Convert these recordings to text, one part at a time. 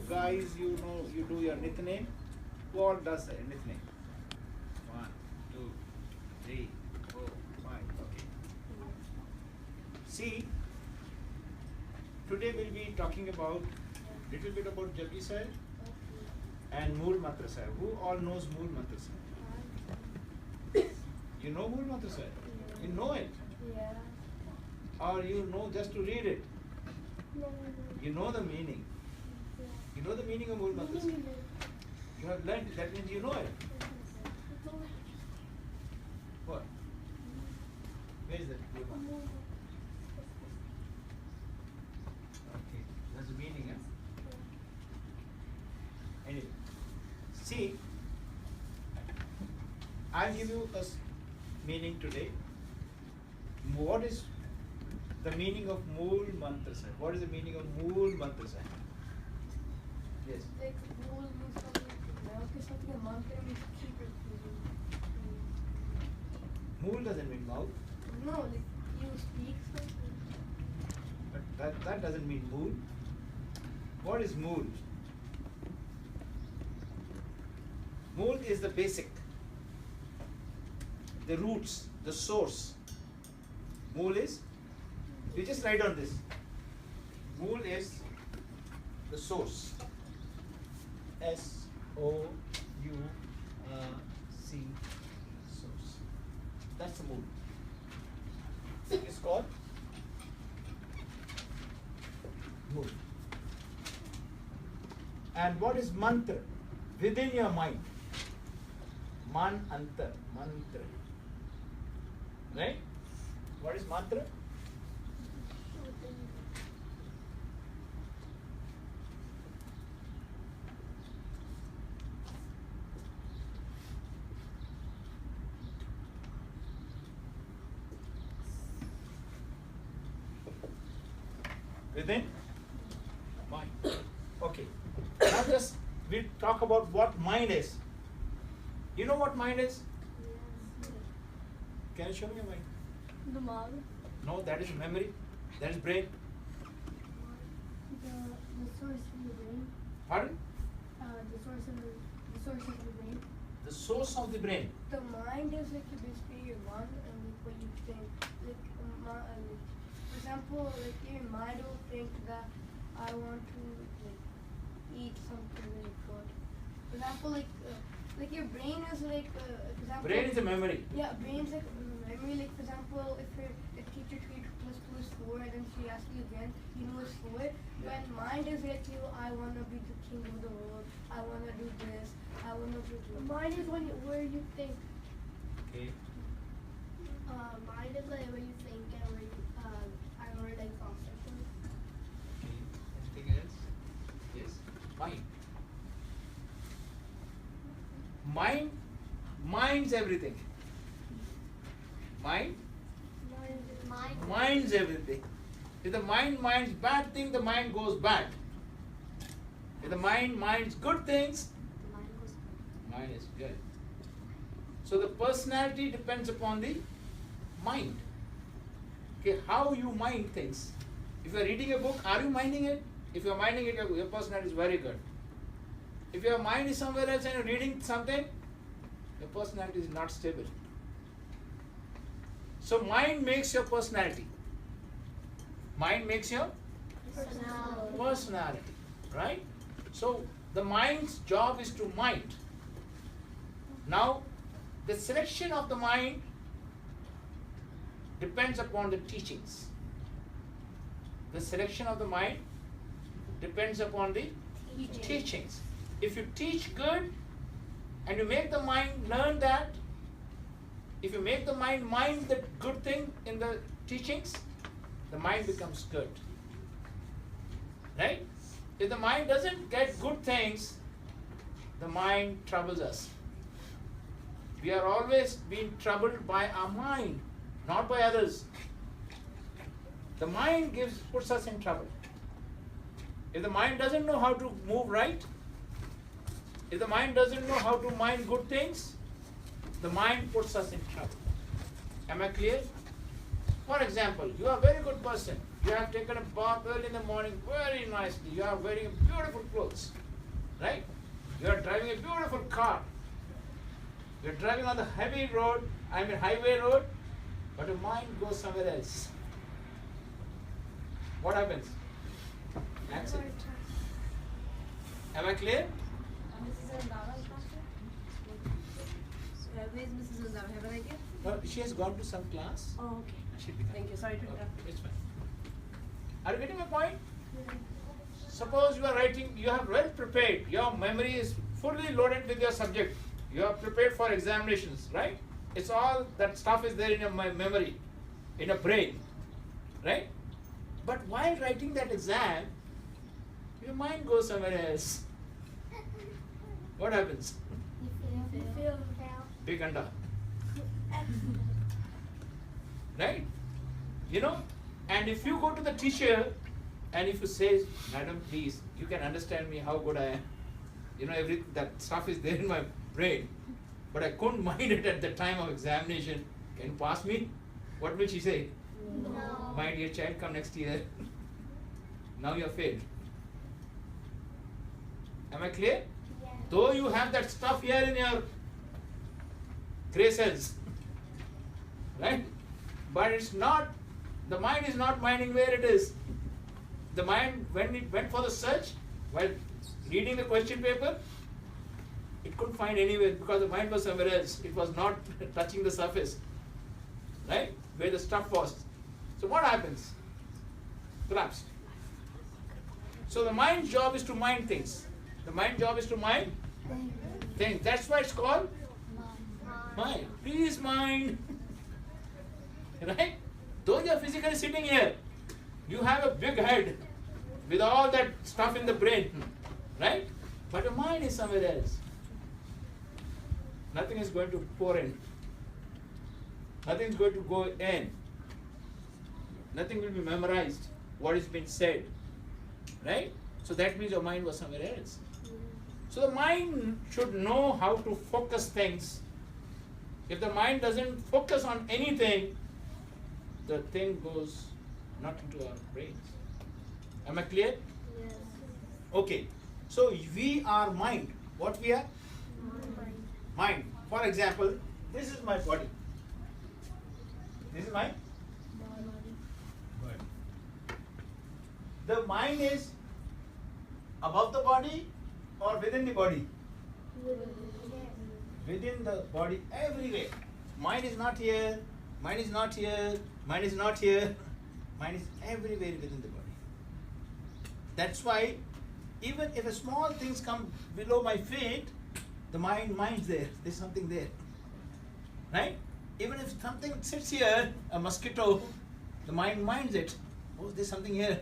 guys, you know, you do your nickname? Who all does a nickname? 1, 2, 3, 4, 5. Okay. See, today we'll be talking about little bit about Jagi Sahib and Mool Mantra Sahib. Who all knows Mool Mantra Sahib? You know Mool Mantra Sahib? You know it? Yeah. Or you know just to read it? No. You know the meaning. You know the meaning of Mool Mantra Sahib? You have learned it. That means you know it. What? Where is that? Okay, that's the meaning, huh? Anyway, see, I'll give you a meaning today. What is the meaning of Mool Mantra Sahib? What is the meaning of Mool Mantra Sahib? Yes. Like, mool means something like something a mantra means keep repeating. Mool doesn't mean mouth, No, like you speak something. but that doesn't mean mool. What is mool? Mool is the basic, the roots, the source. Mool is, you just write on this. Mool is the source. S-O-U-R-C, source. That's the mool. It's called mool. And what is mantra? Within your mind. Mantra. Right? What is mantra? Within mind. Okay. Now just we'll talk about what mind is. You know what mind is? Can you show me your mind? The mouth. No, that is memory. That is brain. The source of the brain. Pardon? The source of the brain. The source of the brain. The mind is like basically your mind and like what you think. Like, for example, like your mind will think that I want to like eat something really good. For example, like your brain is like for example. Brain is a memory. Yeah, brain's like memory. Like for example, if teacher told you 2 + 2 is 4, and then she asks you again, you know it's 4. When mind is like you, I wanna be the king of the world. I wanna do this. I wanna do this. Mind is where you think. Okay. Mind is like where you think and where you I learn like concepts. Okay. Anything else? Yes. Mind. Minds everything. Mind minds everything. If the mind minds bad thing, the mind goes bad. If the mind minds good things, mind is good. So the personality depends upon the mind. Okay, how you mind things. If you are reading a book, are you minding it? If you are minding it, your personality is very good. If your mind is somewhere else and you're reading something, your personality is not stable. So mind makes your personality. Mind makes your personality, right? So the mind's job is to mind. Now, the selection of the mind depends upon the teachings. The selection of the mind depends upon the teachings. If you teach good and you make the mind learn that, if you make the mind the good thing in the teachings, the mind becomes good. Right? If the mind doesn't get good things, the mind troubles us. We are always being troubled by our mind, not by others. The mind puts us in trouble. If the mind doesn't know how to move right, if the mind doesn't know how to mind good things, the mind puts us in trouble. Am I clear? For example, you are a very good person. You have taken a bath early in the morning very nicely. You are wearing beautiful clothes. Right? You are driving a beautiful car. You are driving on the heavy road, highway road, but your mind goes somewhere else. What happens? Accident. Am I clear? Mrs. Randhawa is where is Mrs. Randhawa? Have an idea? No, she has gone to some class. Oh, okay. She'll be coming. Thank you. Sorry to Okay, interrupt. it's fine. Are you getting my point? Suppose you are writing, you have well prepared, your memory is fully loaded with your subject. You are prepared for examinations, right? It's all that stuff is there in your memory, in your brain, right? But while writing that exam, your mind goes somewhere else. What happens? You feel Big anda. Right? You know, and if you go to the teacher and if you say, Madam, please, you can understand me how good I am. You know, that stuff is there in my brain, but I couldn't mind it at the time of examination. Can you pass me? What will she say? No. My dear child, come next year. Now you are failed. Am I clear? Yeah. Though you have that stuff here in your gray cells, right? But it's not, the mind is not minding where it is. The mind, when it went for the search, while reading the question paper, it couldn't find anywhere because the mind was somewhere else. It was not touching the surface, right? Where the stuff was. So what happens? Collapsed. So the mind's job is to mind things. The mind's job is to mind things. That's why it's called mind. Please mind. Right? Though you are physically sitting here, you have a big head with all that stuff in the brain, right? But your mind is somewhere else. Nothing is going to pour in. Nothing is going to go in. Nothing will be memorized. What is being said, right? So that means your mind was somewhere else. So the mind should know how to focus things. If the mind doesn't focus on anything, the thing goes not into our brains. Am I clear? Yes. Okay. So we are mind. What we are? Mind. For example, this is my body. This is my body. The mind is above the body or within the body? Within the body, everywhere. Mind is not here, mind is not here, mind is not here. Mind is everywhere within the body. That's why even if a small things come below my feet, the mind's there. There's something there. Right? Even if something sits here, a mosquito, the mind minds it. Oh, there's something here.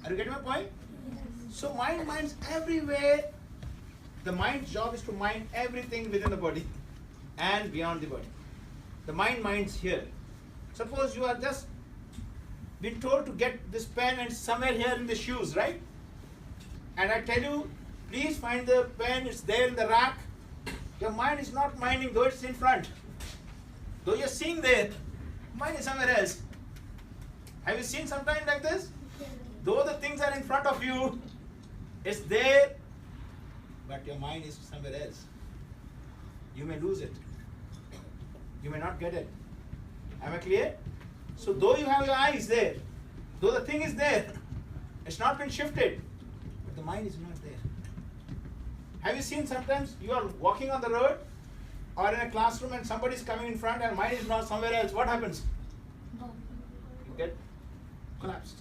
Are you getting my point? So mind minds everywhere. The mind's job is to mind everything within the body and beyond the body. The mind minds here. Suppose you are just been told to get this pen and somewhere here in the shoes, right? And I tell you, please find the pen, it's there in the rack. Your mind is not minding, though it's in front. Though you're seeing there, mind is somewhere else. Have you seen sometimes like this? Though the things are in front of you, it's there, but your mind is somewhere else. You may lose it. You may not get it. Am I clear? So though you have your eyes there, though the thing is there, it's not been shifted, but the mind is not there. Have you seen sometimes you are walking on the road or in a classroom and somebody is coming in front and mind is not somewhere else? What happens? You get collapsed.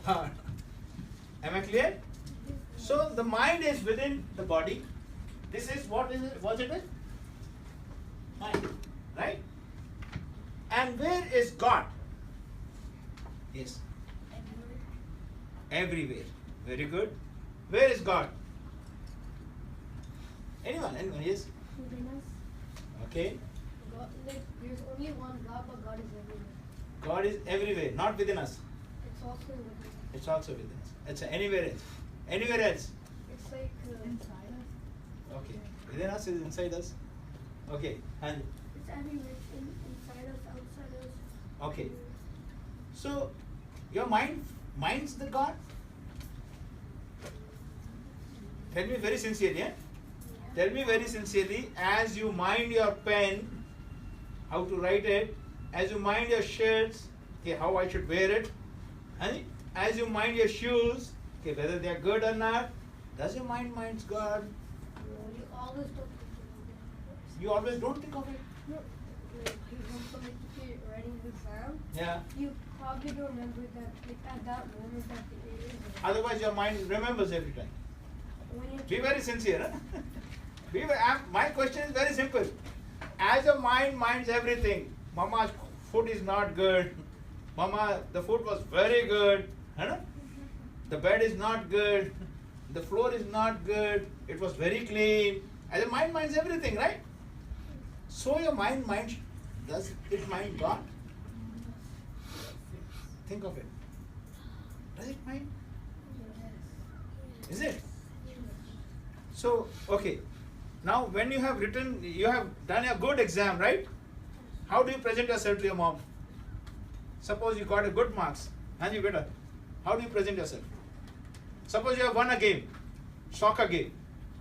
Am I clear? So the mind is within the body. This is what is it? What it is? Mind, right? And where is God? Yes. Everywhere. Very good. Where is God? Anyone? Anyone? Yes. Within us. Okay. God, like, there's only one God, but God is everywhere. God is everywhere, not within us. It's also within us. It's also within us. It's anywhere else. Anywhere else. It's like inside us. Okay. Within us is inside us. Okay. And It's everywhere. Inside us, outside us. okay. So your mind's the God? Tell me very sincerely, eh? Tell me very sincerely, as you mind your pen, how to write it, as you mind your shirts, okay, how I should wear it, and as you mind your shoes, okay, whether they are good or not, does your mind minds God? You always don't think about it. You always don't think of it. No, like, for example, like if you're writing the exam, Yeah. you probably don't remember that, like at that moment that it is. Otherwise your mind remembers every time. When you Be very sincere. Huh? My question is very simple. As your mind minds everything, Mama's food is not good. Mama, the food was very good. Huh? The bed is not good. The floor is not good. It was very clean. As your mind minds everything, right? So your mind minds, does it mind God? Think of it. Does it mind? Is it? So, okay. Now, when you have written, you have done a good exam, right? How do you present yourself to your mom? Suppose you got a good marks, and you better. How do you present yourself? Suppose you have won a game, soccer game.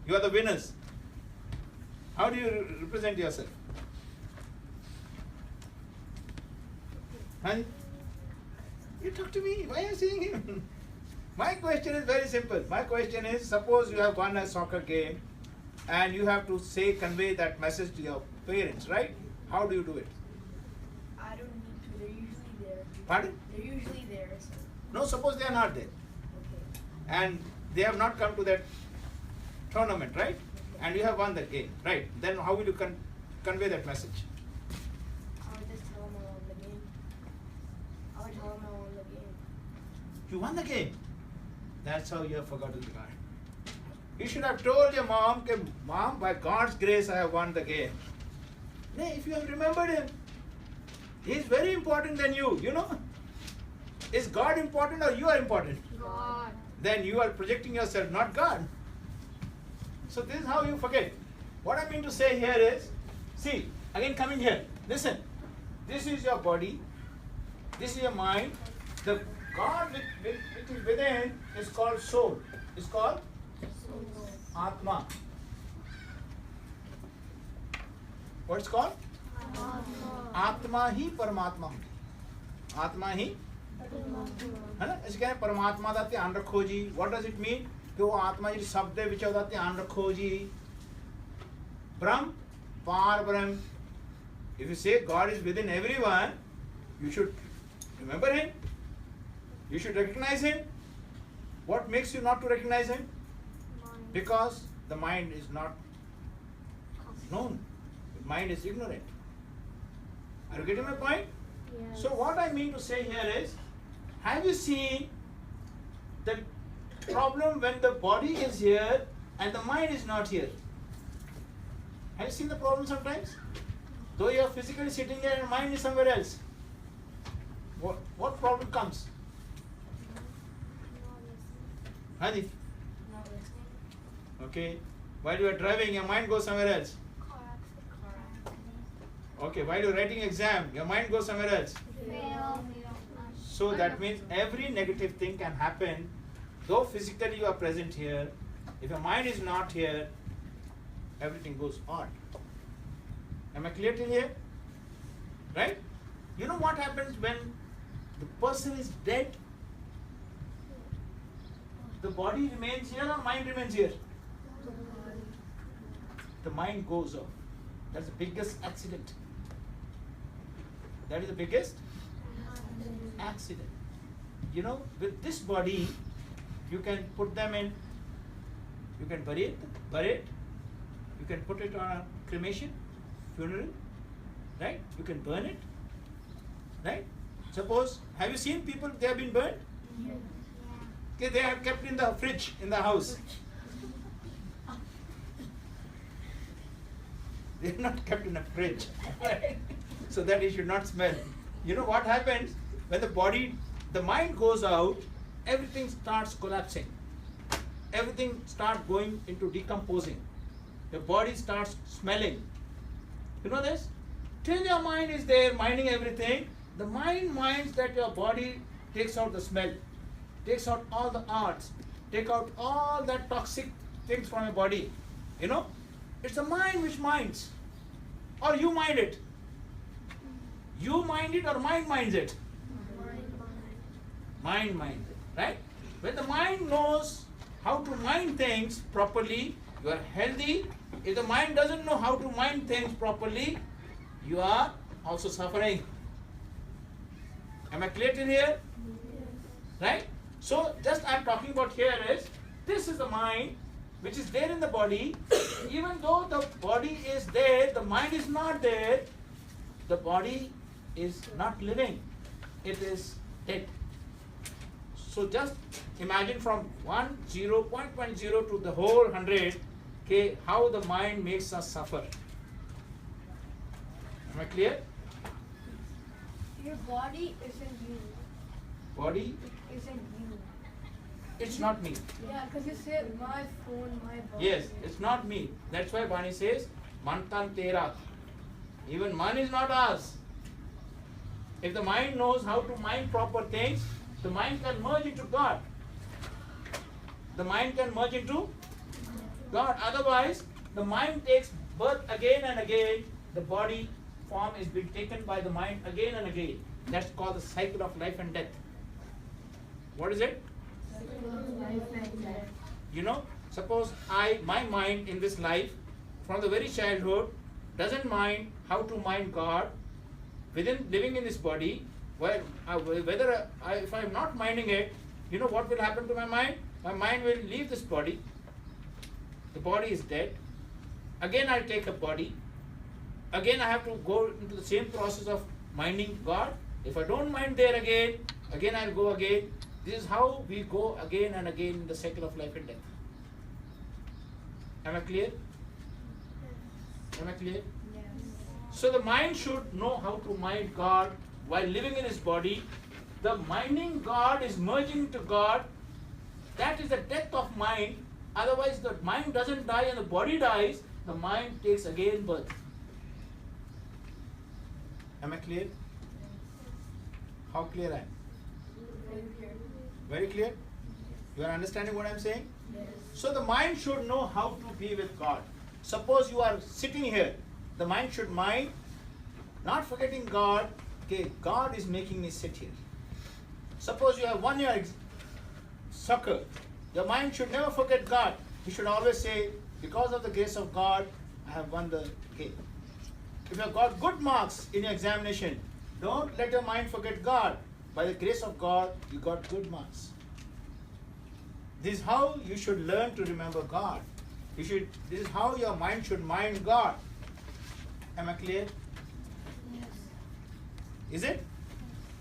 You are the winners. How do you represent yourself? Honey? You talk to me. Why are you saying him? My question is very simple. My question is, suppose you have won a soccer game and you have to convey that message to your parents, right? How do you do it? I don't need to. They're usually there. Pardon? They're usually there. So. No, suppose they are not there. Okay. And they have not come to that tournament, right? And you have won that game, right? Then how will you convey that message? I would just tell them I won the game. I would tell them I won the game. You won the game. That's how you have forgotten the God. You should have told your mom, Mom, by God's grace I have won the game. Nay, if you have remembered him, he is very important than you, you know. Is God important or you are important? God. Then you are projecting yourself, not God. So this is how you forget. What I mean to say here is, see, again coming here, listen. This is your body, this is your mind. The God which is within is called soul. It's called Atma. What's called? Atma ही परमात्मा होती. आत्मा ही है ना इसे कहते हैं परमात्मा दा ध्यान रखो जी. What does it mean? कि वो आत्मा जी शब्द दे विच ओदा ध्यान रखो जी. Brahm, par Brahm. If you say God is within everyone, you should remember him. You should recognize him. What makes you not to recognize him? Because the mind is not known. The mind is ignorant. Are you getting my point? Yes. So what I mean to say here is, have you seen the problem when the body is here and the mind is not here? Have you seen the problem sometimes? Though you are physically sitting here and mind is somewhere else. What problem comes? Hadi? Not listening. Okay. While you are driving, your mind goes somewhere else. Car accident. Okay. While you are writing exam, your mind goes somewhere else. Fail. So that means every negative thing can happen. Though physically you are present here, if your mind is not here, everything goes on. Am I clear till here? Right? You know what happens when the person is dead? The body remains here or mind remains here? The mind goes off. That's the biggest accident. That is the biggest accident. You know, with this body, you can put them in, you can bury it, you can put it on a cremation, funeral, right? You can burn it, right? Suppose, have you seen people, they have been burned? Okay, they are kept in the fridge in the house. They are not kept in a fridge, right? So that it should not smell. You know what happens when the mind goes out, everything starts collapsing. Everything starts going into decomposing. The body starts smelling. You know this? Till your mind is there, minding everything, The mind minds that your body takes out the smell, takes out all the arts, take out all that toxic things from your body. You know, it's the mind which minds, or you mind it. You mind it or mind minds it? Mind minds it, right? When the mind knows how to mind things properly, you are healthy. If the mind doesn't know how to mind things properly, you are also suffering. Am I clear till here? Right? So just I'm talking about here is, this is the mind which is there in the body. Even though the body is there, the mind is not there. The body is not living. It is dead. So just imagine from 0.10 to the whole 100, okay, how the mind makes us suffer. Am I clear? Your body isn't you. Body, It isn't you. it's not me. Yeah, because you said my phone, my body. Yes, it's not me. That's why Bani says, Mantan Tera. Even man is not us. If the mind knows how to mind proper things, the mind can merge into God. The mind can merge into God. Otherwise, the mind takes birth again and again. The body form is being taken by the mind again and again. That's called the cycle of life and death. What is it? You know, suppose my mind in this life, from the very childhood, doesn't mind how to mind God within living in this body. Well, if I'm not minding it, you know what will happen to my mind? My mind will leave this body. The body is dead. Again, I'll take a body. Again, I have to go into the same process of minding God. If I don't mind there again I'll go again. This is how we go again and again in the cycle of life and death. Am I clear? Am I clear? Yes. So the mind should know how to mind God while living in his body. The minding God is merging to God. That is the death of mind. Otherwise, the mind doesn't die and the body dies. The mind takes again birth. Am I clear? How clear I am? Very clear? You are understanding what I am saying? Yes. So the mind should know how to be with God. Suppose you are sitting here, the mind should mind, not forgetting God. Okay, God is making me sit here. Suppose you have won your soccer, your mind should never forget God. You should always say, because of the grace of God, I have won the game. If you have got good marks in your examination, don't let your mind forget God. By the grace of God, you got good marks. This is how you should learn to remember God. This is how your mind should mind God. Am I clear? Yes. Is it?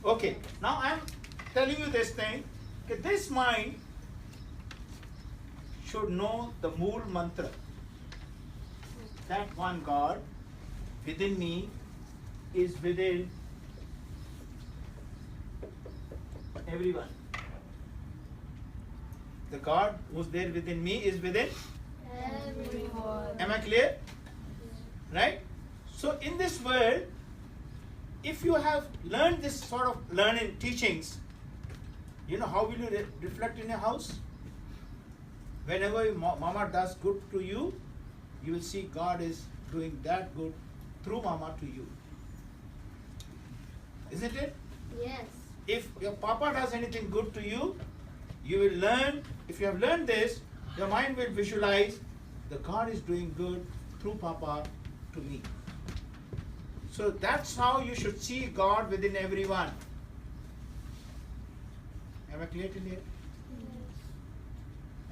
Okay. Now I am telling you this thing. Okay, this mind should know the Mool Mantra. That one God within me is within everyone. The God who's there within me is within Everyone. Am I clear? Right? So in this world, if you have learned this sort of learning teachings, you know how will you reflect in your house? Whenever mama does good to you, you will see God is doing that good through mama to you. Isn't it? Yes. If your papa does anything good to you, you will learn, if you have learned this, your mind will visualize the God is doing good through papa to me. So that's how you should see God within everyone. Am I clear till here?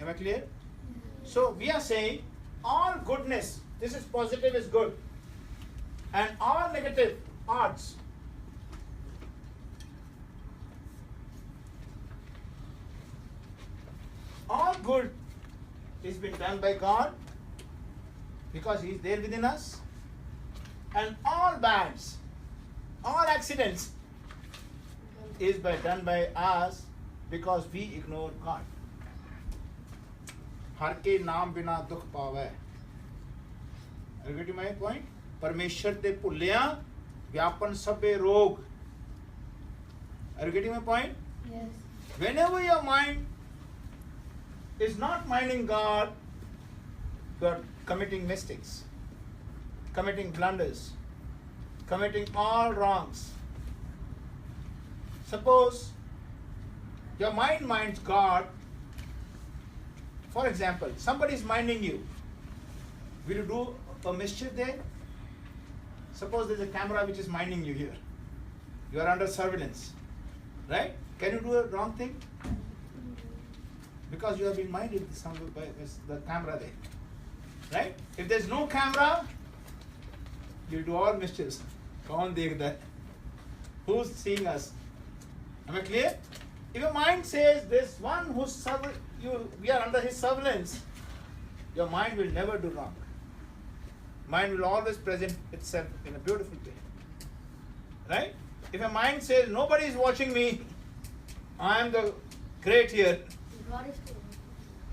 Am I clear? So we are saying all goodness, this is positive is good, and all negative odds. All good is been done by God because He is there within us, and all bads, all accidents is done by us because we ignore God. हर के नाम बिना दुख पावे. Are you getting my point? परमेश्वर दे भुलिया व्यापन सबे रोग. Are you getting my point? Yes. Whenever your mind is not minding God, you are committing mistakes, committing blunders, committing all wrongs. Suppose your mind minds God. For example, somebody is minding you. Will you do a mischief there? Suppose there is a camera which is minding you here. You are under surveillance. Right? Can you do a wrong thing? Because you have been minded by the camera there. Right? If there is no camera, you do all mischiefs. Kaun dekhda hai? Who's seeing us? Am I clear? If your mind says this one who's we are under his surveillance, your mind will never do wrong. Mind will always present itself in a beautiful way. Right? If your mind says nobody is watching me, I am the great here. God is good.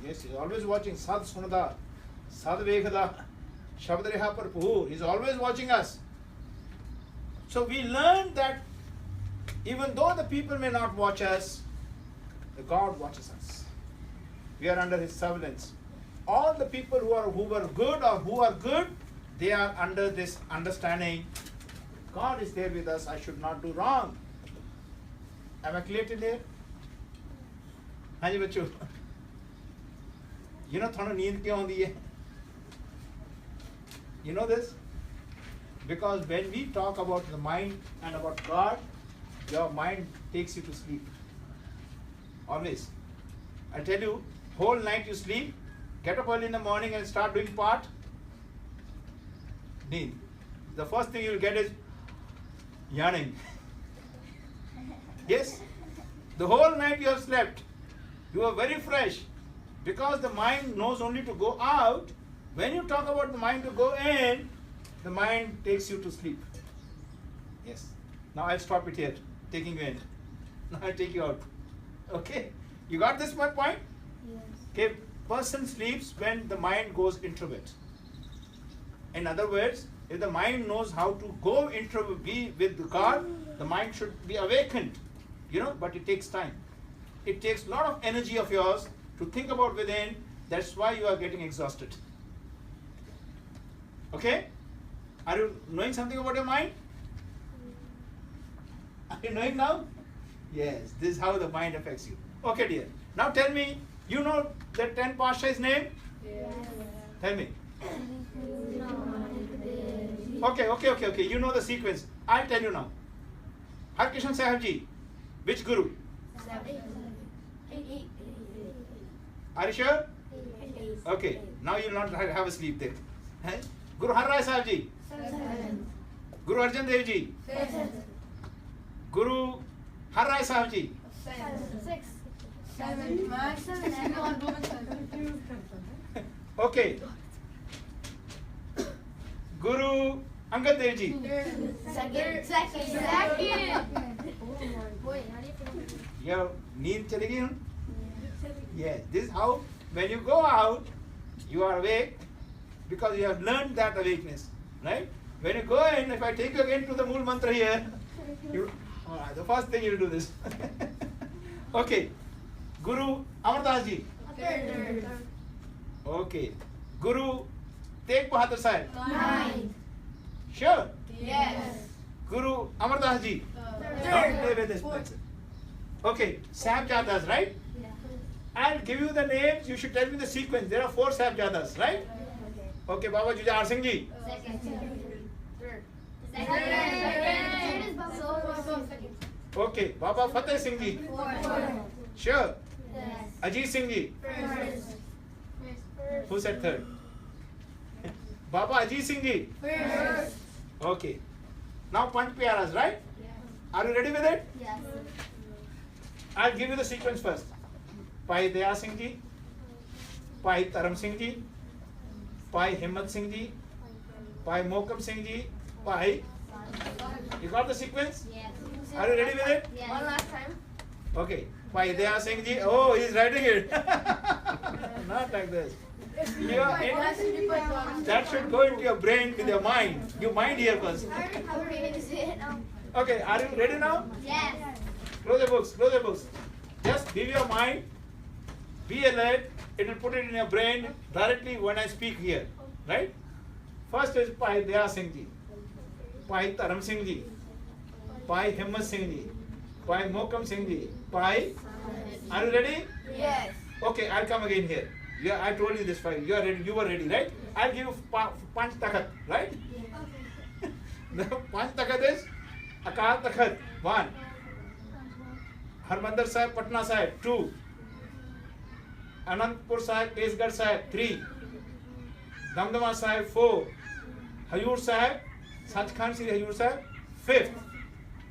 Yes, he is always watching. Sad sunada, sad vekhada, shabd reha par puhu. He is always watching us. So we learn that even though the people may not watch us, the God watches us. We are under his surveillance. All the people who were good or who are good, they are under this understanding. God is there with us. I should not do wrong. Am I clear till here? हाँ जी बच्चों, you know थोड़ा नींद क्यों आती है? You know this? Because when we talk about the mind and about God, your mind takes you to sleep. Always. I tell you, whole night you sleep, get up early in the morning and start doing part. Need. The first thing you will get is yawning. Yes? The whole night you have slept. You are very fresh. Because the mind knows only to go out. When you talk about the mind to go in, the mind takes you to sleep. Yes. Now I'll stop it here, taking you in. Now I'll take you out. Okay? You got this my point? Yes. Okay. Person sleeps when the mind goes introvert. In other words, if the mind knows how to go be with God, the mind should be awakened. You know, but it takes time. It takes a lot of energy of yours to think about within. That's why you are getting exhausted. Okay? Are you knowing something about your mind? Are you knowing now? Yes, this is how the mind affects you. Okay, dear. Now tell me, you know the 10 Pashas name? Yes. Tell me. Okay. You know the sequence. I'll tell you now. Har Krishan Sahib Ji, which Guru? Are you sure? Okay. Now you will not have a sleep there. Hey? Guru Har Rai Sahib Ji. Guru Arjan Dev Ji. Guru Har Rai Sahib Ji. 6. 7. Okay. Guru Angad Dev Ji. Second. Boy, how do you feel? Your need chali gayi? Yes. This is how when you go out, you are awake because you have learned that awakeness, right? When you go in, if I take you again to the Mool Mantra here, the first thing you will do this. Okay. Guru Amardas Ji. Okay. Guru Tegh Bahadur Sahib. 9. Sure. Yes. Guru Amardas Ji. Don't play with this pencil. Okay. Sahibjadas, right? I'll give you the names. You should tell me the sequence. There are 4 Sahibjadas, right? Okay. Baba Jujhar Singh Ji. Okay. Baba Fateh Singh Ji. Sure. Ajit Singh Ji. Who said third? Baba Ajit Singh Ji. Okay. Now Panch Pyaras, right? Are you ready with it? Yes. I'll give you the sequence first. Bhai Daya Singh Ji, Bhai Taram Singh Ji, Bhai Himmat Singh Ji, Bhai Mokam Singh Ji, Bhai. You got the sequence? Yes. Are you ready with it? Yes. One last time. Okay. Bhai Daya Singh Ji. Oh, he's writing it. Not like this. That should go into your brain with your mind. You mind here first. How are we going to say it now? Okay, are you ready now? Yes. Close your books. Close your books. Just give your mind. Be alert. It will put it in your brain directly when I speak here. Right? First is Bhai Daya Singhji, Bhai Dharam Singhji, Bhai Himmat Singhji, Bhai Mohkam Singhji, Bhai. Are you ready? Yes. Okay, I'll come again here. Yeah, I told you this five. You are ready. You were ready, right? I'll give you Panch Takhat, right? The Panch Takhat is Akal Takhat, 1. Harmandir Sahib, Patna Sahib, 2. Anandpur Sahib, Kesgarh Sahib, 3. Damdama Sahib, 4. Hayur Sahib, Sachkhand Sri Hayur Sahib, 5th.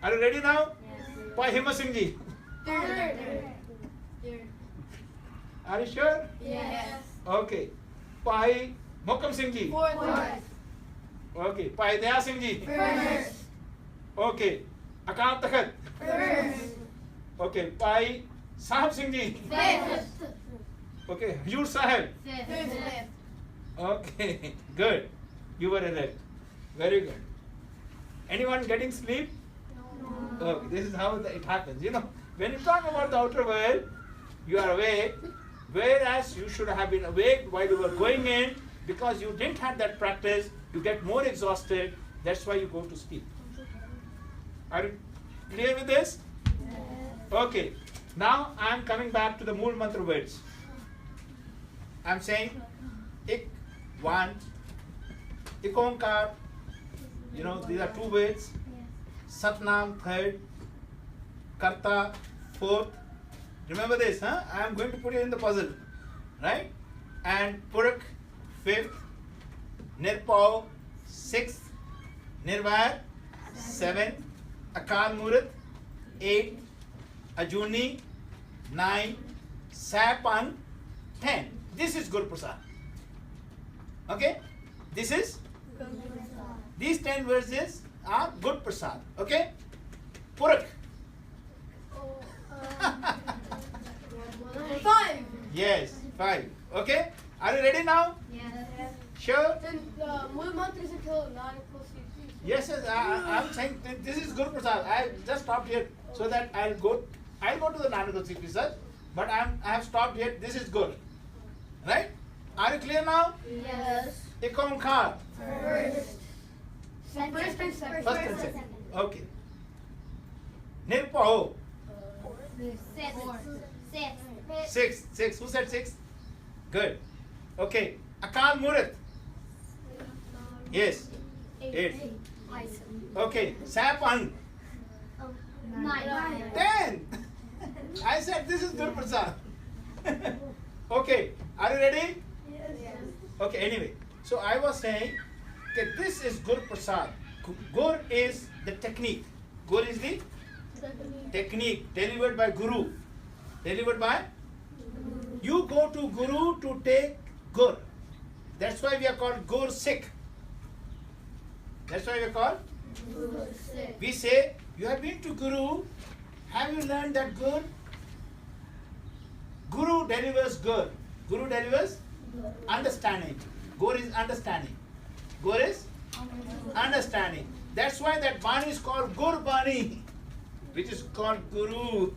Are you ready now? Bhai Himmat Singh Ji. Third. Are you sure? Yes. Okay. Bhai Mohkam Singh Ji. Fourth. Okay. Bhai Daya Singh Ji. First. Okay. Akal Takhat. First. Okay. Bhai Sahib Singh Ji. Fifth. Okay. Hayur Sahib. Fifth. Okay. Good. You were alert. Very good. Anyone getting sleep? No. Okay. This is how it happens. You know, when you talk about the outer world, you are awake, whereas you should have been awake while you were going in, because you didn't have that practice. You get more exhausted. That's why you go to sleep. Are you clear with this? Okay. Now I am coming back to the Mool Mantra words. I am saying Ik, 1, Ikonkar, you know, these are 2 words. Satnam, 3rd, Karta, 4th. Remember this, huh? I am going to put it in the puzzle, right? And Purak, 5th, Nirpau, 6th, Nirvair, 7th, Akal Murat, 8th, Ajuni, 9th, Sapan, 10th. This is Guru Prasad. Okay? This is? These 10 verses are Guru Prasad. Okay? Purak. 5. Yes, 5. Okay? Are you ready now? Yes. Sure? Then the Mool Mantra is until 9 equals 6. Yes, yes. I'm saying this is Guru Prasad. I just stopped here so that I'll go to the Nanakot research, but I have stopped here. This is good. Right? Are you clear now? Yes. Ikonkar. First and second. First and second. Okay. Nirpaho. Six. Who said 6? Good. Okay. Akal Murat. Yes. 8. Okay. Sapan. 10. I said this is Guru Prasad. Okay. Are you ready? Yes. Okay. Anyway. So I was saying that this is Guru Prasad. Gur is the technique. Gur is the technique delivered by Guru. Delivered by? You go to Guru to take Gur. That's why we are called Gur Sikh. That's why we are called? We say, you have been to Guru. Have you learned that Gur? Guru delivers Gur. Guru delivers understanding. Gur is understanding. Gur is understanding. That's why that Bani is called Gur Bani, which is called Guru.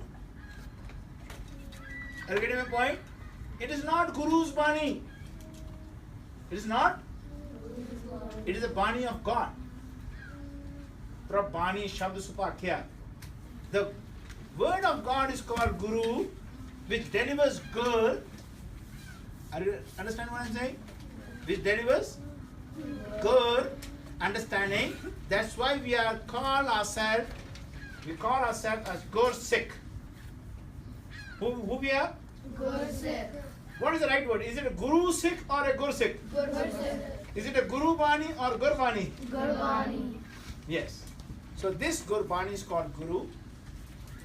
Are you getting my point? It is not Guru's Bani. It is not. It is the Bani of God. Prabhani Shabd Supakya. The word of God is called Guru, which delivers good. Are you understand what I'm saying? Which delivers good understanding. That's why we call ourselves as Gur Sikh. Who we are? Gur Sikh. What is the right word? Is it a Guru Sikh or a Gur Sikh? Gur Sikh. Is it a Guru Bani or Gur Bani? Gur Bani. Yes. So this Gur Bani is called Guru.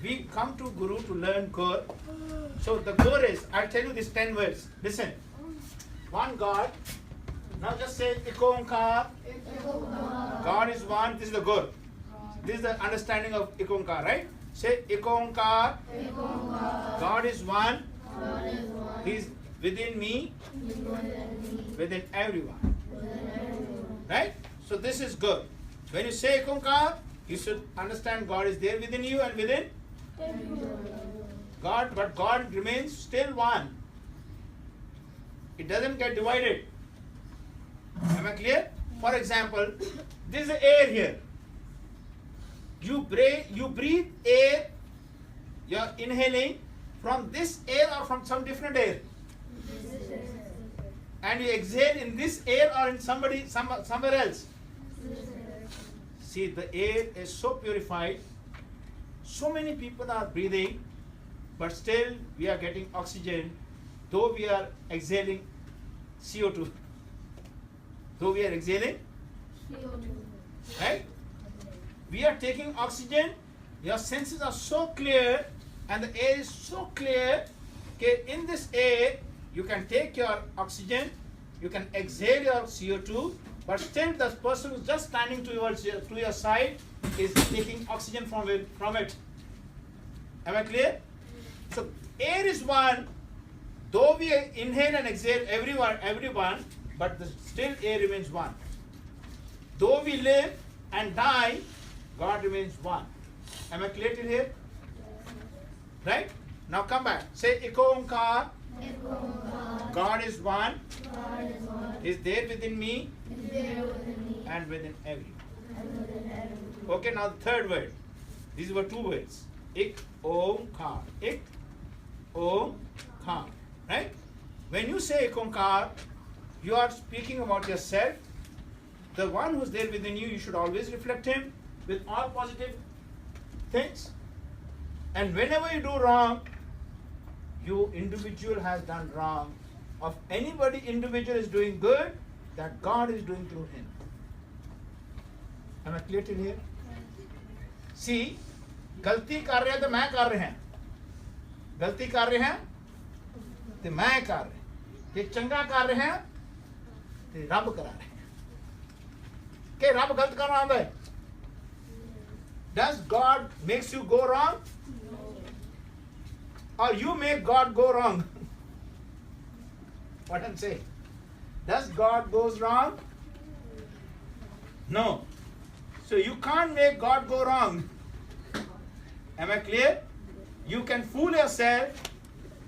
We come to Guru to learn Gur. So the Gur is, I'll tell you these 10 words. Listen. One God. Now just say Ikonkar. God is one. This is the Gur. This is the understanding of Ikonkar, right? Say Ikonkar. God is one. He is within me, within everyone. Right? So this is good. When you say Ikonkar, you should understand God is there within you and within But God remains still one. It doesn't get divided. Am I clear? For example, this is air here. You breathe air, you're inhaling from this air or from some different air. And you exhale in this air or in somewhere else. See, the air is so purified. So many people are breathing, but still we are getting oxygen, though we are exhaling CO2. Though we are exhaling, right? We are taking oxygen. Your senses are so clear, and the air is so clear. Okay, in this air, you can take your oxygen, you can exhale your CO2, but still the person who's just standing to your side is taking oxygen from it. Am I clear? So air is one, though we inhale and exhale everyone, but still air remains one. Though we live and die, God remains one. Am I clear till here? Right? Now come back. Say Ikonkar. God is one. Is there within me and within everyone. Okay, now the third word. These were two words. Ik Omkar. Ik Omkar. Right? When you say Ikonkar, you are speaking about yourself. The one who's there within you, you should always reflect him with all positive things. And whenever you do wrong, you individual has done wrong. Of anybody individual is doing good, that God is doing through him. Am I clear till here? See, गलती कर रहे हैं तो मैं कर रहे हैं. गलती कर रहे हैं तो मैं कर रहे हैं. ये चंगा कर रहे हैं तो रब करा रहे हैं. के रब गलत करना आता है? Does God makes you go wrong? Or you make God go wrong? What I'm saying? Does God goes wrong? No. So you can't make God go wrong. Am I clear? You can fool yourself,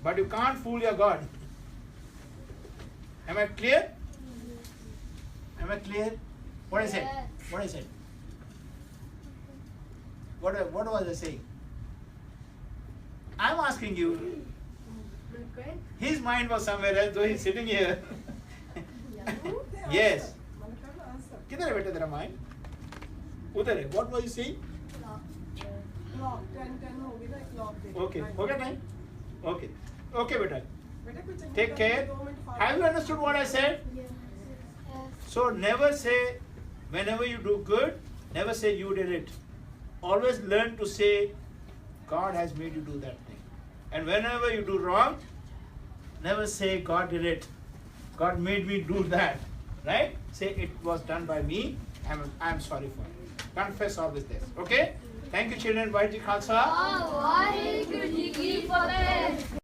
but you can't fool your God. Am I clear? Am I clear? What I said? What I said? What was I saying? I'm asking you. His mind was somewhere else, though he's sitting here. Yes. किधर है बेटा तेरा mind? उधर है. What was you saying? Clock 10 हो गई ना clock देखो. Okay. हो गया time? Okay. Okay बेटा. बेटा कुछ चंगी Take care. 2 minute fast. Have you understood what I said? So never say, whenever you do good, never say you did it. Always learn to say, God has made you do that thing. And whenever you do wrong, never say God did it. God made me do that. Right? Say it was done by me. I'm sorry for it. Confess all this. Okay? Thank you, children. Bhai ji Khalsa. Waheguru ji ki fateh.